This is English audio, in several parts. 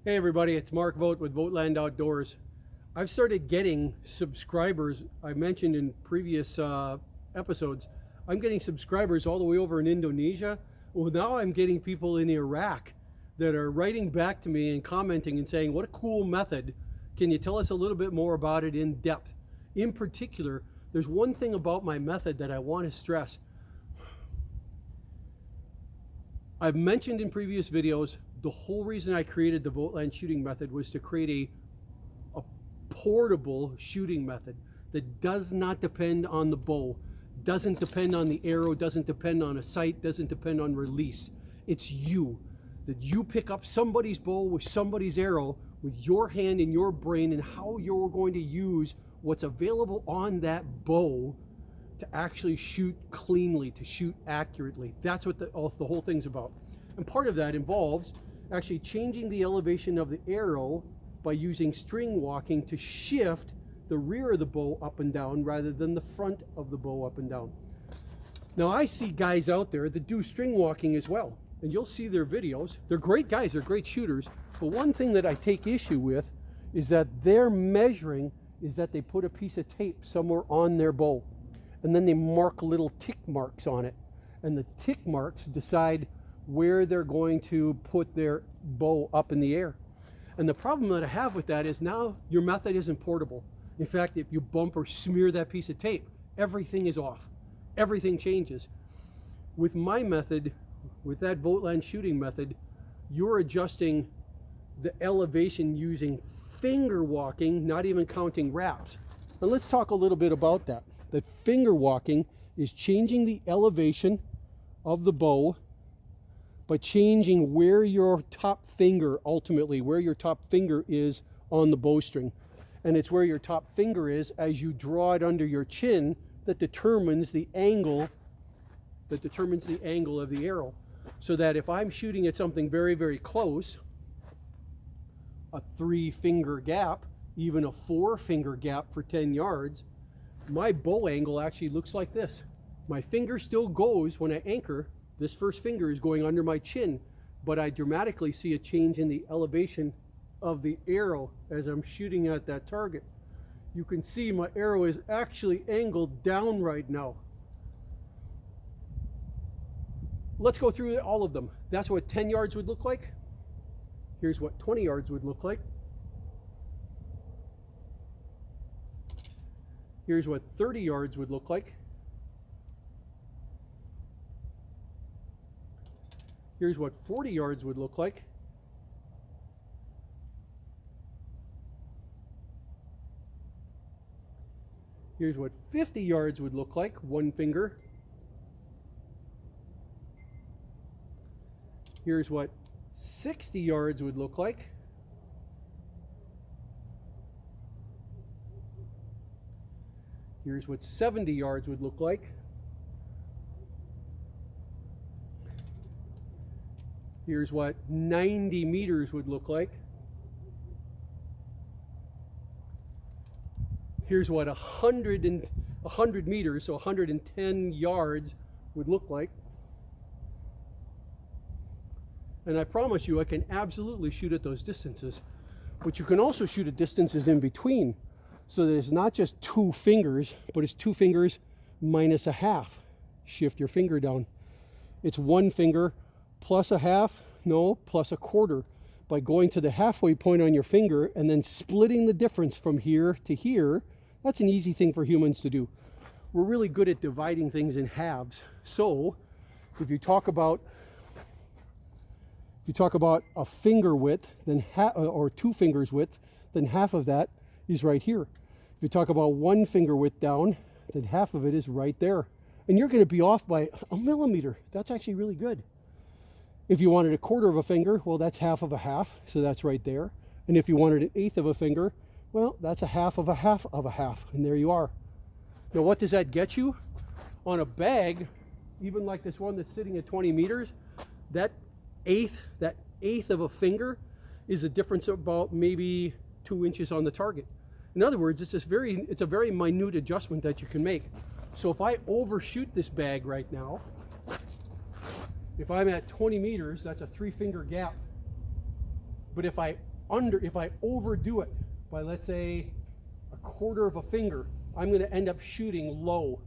Hey everybody, it's Mark Vogt with VOGTLAND Outdoors. I've started getting subscribers. I mentioned in previous episodes, I'm getting subscribers all the way over in Indonesia. Well, now I'm getting people in Iraq that are writing back to me and commenting and saying, what a cool method. Can you tell us a little bit more about it in depth? In particular, there's one thing about my method that I want to stress. I've mentioned in previous videos, the whole reason I created the VOGTLAND shooting method was to create a portable shooting method that does not depend on the bow, doesn't depend on the arrow, doesn't depend on a sight, doesn't depend on release. It's you, that you pick up somebody's bow with somebody's arrow with your hand and your brain and how you're going to use what's available on that bow to actually shoot cleanly, to shoot accurately. That's what the whole thing's about. And part of that involves actually changing the elevation of the arrow by using string walking to shift the rear of the bow up and down rather than the front of the bow up and down. Now I see guys out there that do string walking as well, and you'll see their videos. They're great guys, they're great shooters, but one thing that I take issue with is that their measuring is that they put a piece of tape somewhere on their bow, and then they mark little tick marks on it, and the tick marks decide where they're going to put their bow up in the air. And the problem that I have with that is now your method isn't portable. In fact, if you bump or smear that piece of tape, everything is off. Everything changes. With my method, with that VOGTLAND shooting method, you're adjusting the elevation using finger walking, not even counting wraps. And let's talk a little bit about that. The finger walking is changing the elevation of the bow by changing where your top finger, ultimately where your top finger is on the bowstring. And it's where your top finger is as you draw it under your chin that determines the angle of the arrow. So that if I'm shooting at something very, very close, a 3-finger gap, even a 4-finger gap for 10 yards, my bow angle actually looks like this. My finger still goes when I anchor. This first finger is going under my chin, but I dramatically see a change in the elevation of the arrow as I'm shooting at that target. You can see my arrow is actually angled down right now. Let's go through all of them. That's what 10 yards would look like. Here's what 20 yards would look like. Here's what 30 yards would look like. Here's what 40 yards would look like. Here's what 50 yards would look like, 1 finger. Here's what 60 yards would look like. Here's what 70 yards would look like. Here's what 90 meters would look like. Here's what 100 meters, so 110 yards would look like. And I promise you, I can absolutely shoot at those distances. But you can also shoot at distances in between. So that it's not just 2 fingers, but it's 2 fingers minus a half. Shift your finger down. It's 1 finger plus a half, no, plus a quarter. By going to the halfway point on your finger and then splitting the difference from here to here, that's an easy thing for humans to do. We're really good at dividing things in halves. So if you talk about a finger width, then or 2 fingers width, then half of that is right here. If you talk about 1 finger width down, then half of it is right there. And you're going to be off by a millimeter. That's actually really good. If you wanted a 1/4 of a finger, well, that's half of a half, so that's right there. And if you wanted 1/8 of a finger, well, that's a half of a half of a half, and there you are. Now, what does that get you? On a bag, even like this one that's sitting at 20 meters, that eighth of a finger is a difference of about maybe 2 inches on the target. In other words, it's a very minute adjustment that you can make. So if I overshoot this bag right now, if I'm at 20 meters, that's a 3-finger gap. But if I if I overdo it by, let's say, 1/4 of a finger, I'm going to end up shooting low.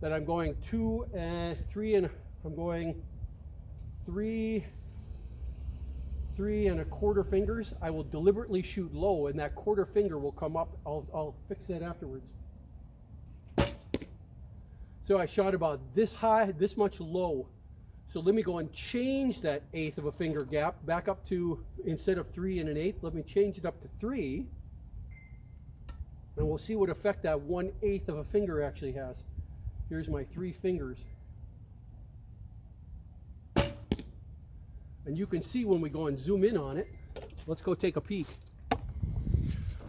That I'm going 2 and 3 and I'm going 3 and 1/4 fingers. I will deliberately shoot low, and that 1/4 finger will come up. I'll fix that afterwards. So I shot about this high, this much low. So let me go and change that 1/8 of a finger gap back up to, instead of 3 and 1/8, let me change it up to 3. And we'll see what effect that 1/8 of a finger actually has. Here's my 3 fingers. And you can see when we go and zoom in on it, let's go take a peek.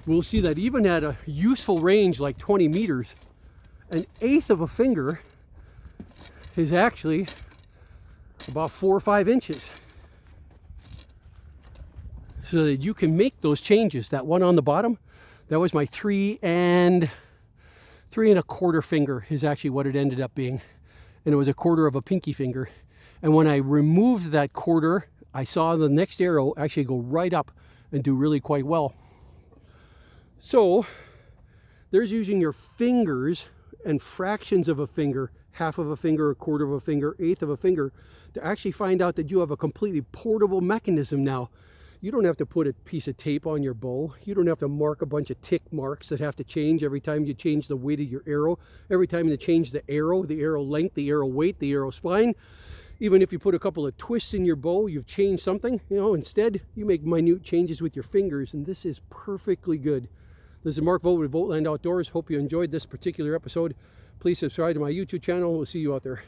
We'll see that even at a useful range like 20 meters, 1/8 of a finger is actually about 4 or 5 inches. So that you can make those changes. That one on the bottom, that was my 3 and 1/4 finger is actually what it ended up being. And it was 1/4 of a pinky finger. And when I removed that 1/4, I saw the next arrow actually go right up and do really quite well. So there's using your fingers and fractions of a finger, 1/2 of a finger, 1/4 of a finger, 1/8 of a finger, to actually find out that you have a completely portable mechanism now. You don't have to put a piece of tape on your bow. You don't have to mark a bunch of tick marks that have to change every time you change the weight of your arrow, every time you change the arrow length, the arrow weight, the arrow spine. Even if you put a couple of twists in your bow, you've changed something. You know, instead, you make minute changes with your fingers, and this is perfectly good. This is Mark Vogt with VOGTLAND Outdoors. Hope you enjoyed this particular episode. Please subscribe to my YouTube channel. We'll see you out there.